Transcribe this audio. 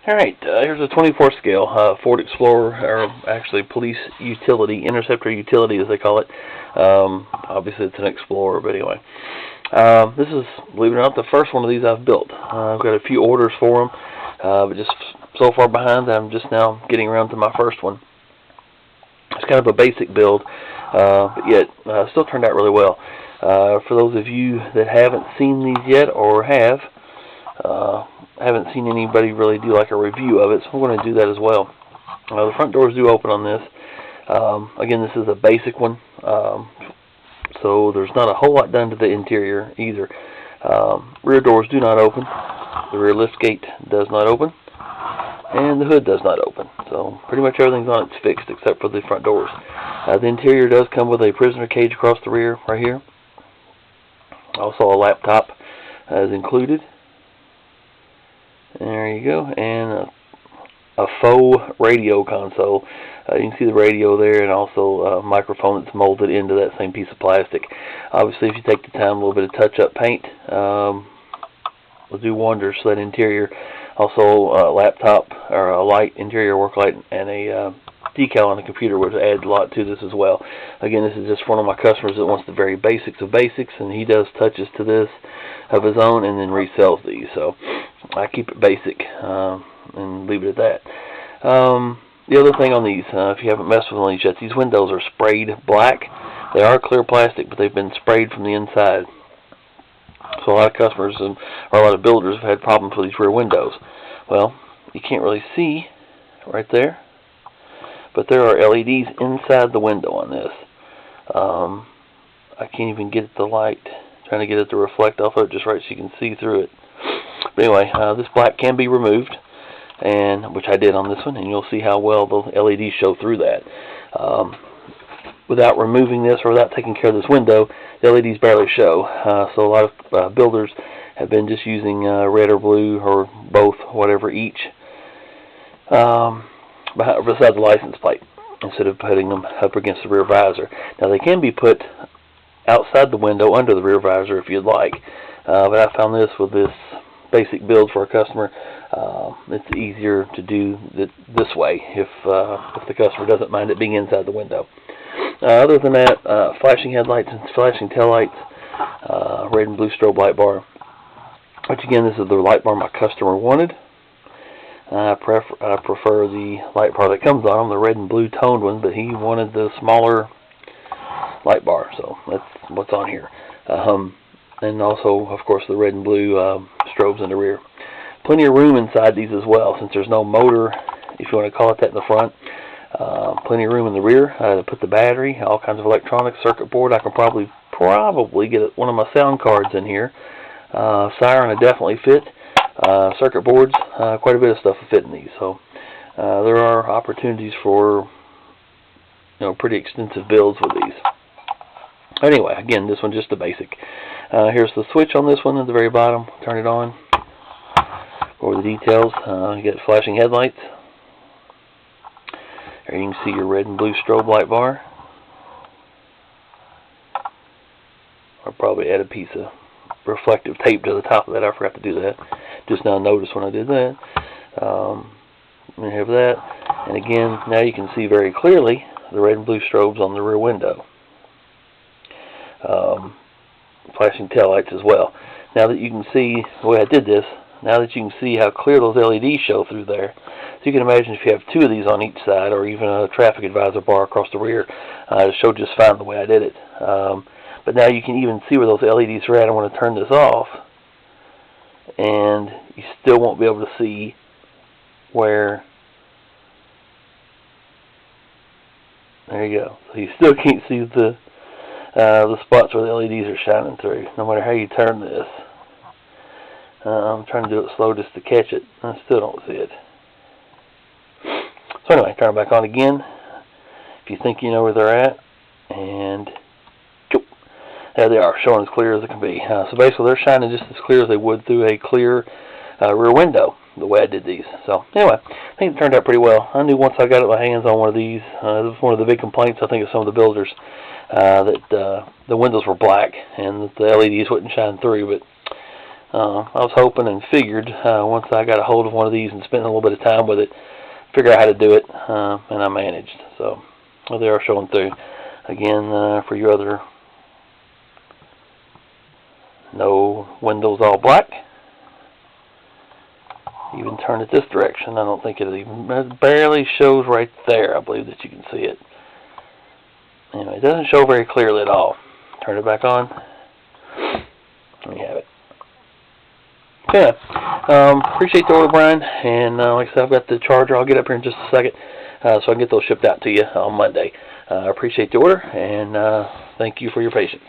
Alright, here's a 24 scale Ford Explorer, or actually Police Utility, Interceptor Utility as they call it. Obviously it's an Explorer, but anyway. This is, believe it or not, the first one of these I've built. I've got a few orders for them, but just so far behind that I'm just now getting around to my first one. It's kind of a basic build, but yet still turned out really well. For those of you that haven't seen these yet, or haven't seen anybody really do like a review of it, so I'm going to do that as well. The front doors do open on this. Again, this is a basic one, so there's not a whole lot done to the interior either. Rear doors do not open. The rear liftgate does not open, and the hood does not open. So pretty much everything's on its fixed except for the front doors. The interior does come with a prisoner cage across the rear right here. Also a laptop is included. There you go, and a faux radio console. You can see the radio there, and also a microphone that's molded into that same piece of plastic. Obviously, if you take the time, a little bit of touch-up paint will do wonders for that interior. Also, a laptop, or a light, interior work light, and a decal on the computer would add a lot to this as well. Again, this is just one of my customers that wants the very basics of basics, and he does touches to this of his own and then resells these. So I keep it basic and leave it at that. The other thing on these, if you haven't messed with these yet, these windows are sprayed black. They are clear plastic, but they've been sprayed from the inside. So a lot of customers or a lot of builders have had problems with these rear windows. Well, you can't really see right there, but there are LEDs inside the window on this. I can't even get the light, trying to get it to reflect off of it just right so you can see through it. But anyway, this black can be removed, and which I did on this one, and you'll see how well the LEDs show through that. Without removing this or without taking care of this window, the LEDs barely show. So a lot of builders have been just using red or blue or both, whatever each, beside the license plate, instead of putting them up against the rear visor. Now they can be put outside the window under the rear visor if you'd like, but I found this with this basic build for a customer, it's easier to do this way if the customer doesn't mind it being inside the window. Other than that, flashing headlights and flashing taillights, red and blue strobe light bar, which again, this is the light bar my customer wanted. I prefer the light bar that comes on them, the red and blue toned one, but he wanted the smaller light bar, so that's what's on here. And also, of course, the red and blue strobes in the rear. Plenty of room inside these as well, since there's no motor, if you want to call it that, in the front. Plenty of room in the rear to put the battery, all kinds of electronics, circuit board. I can probably get one of my sound cards in here. Siren would definitely fit. Circuit boards, quite a bit of stuff will fit in these. So there are opportunities for pretty extensive builds with these. Anyway, again, this one's just a basic. Here's the switch on this one at the very bottom. Turn it on. Go over the details. You get flashing headlights. There you can see your red and blue strobe light bar. I'll probably add a piece of reflective tape to the top of that. I forgot to do that. Just now noticed when I did that. We have that. And again, now you can see very clearly the red and blue strobes on the rear window. Flashing taillights as well. Now that you can see the way I did this, now that you can see how clear those LEDs show through there, so you can imagine if you have two of these on each side, or even a traffic advisor bar across the rear, it showed just fine the way I did it. But now you can even see where those LEDs are at. I want to turn this off, and you still won't be able to see where. There you go. So you still can't see the spots where the LEDs are shining through, no matter how you turn this. I'm trying to do it slow just to catch it. I still don't see it. So anyway, turn it back on again. If you think you know where they're at, and there they are, showing as clear as it can be. So basically, they're shining just as clear as they would through a clear rear window, the way I did these. So anyway, I think it turned out pretty well. I knew once I got my hands on one of these, this was one of the big complaints, I think, of some of the builders, that the windows were black and that the LEDs wouldn't shine through, but I was hoping and figured once I got a hold of one of these and spent a little bit of time with it, figure out how to do it, and I managed. So well, they are showing through. Again, for you other no windows all black. Even turn it this direction. I don't think it barely shows right there. I believe that you can see it. Anyway, it doesn't show very clearly at all. Turn it back on. There you have it. Okay. Appreciate the order, Brian. And like I said, I've got the charger. I'll get up here in just a second so I can get those shipped out to you on Monday. Appreciate the order, and thank you for your patience.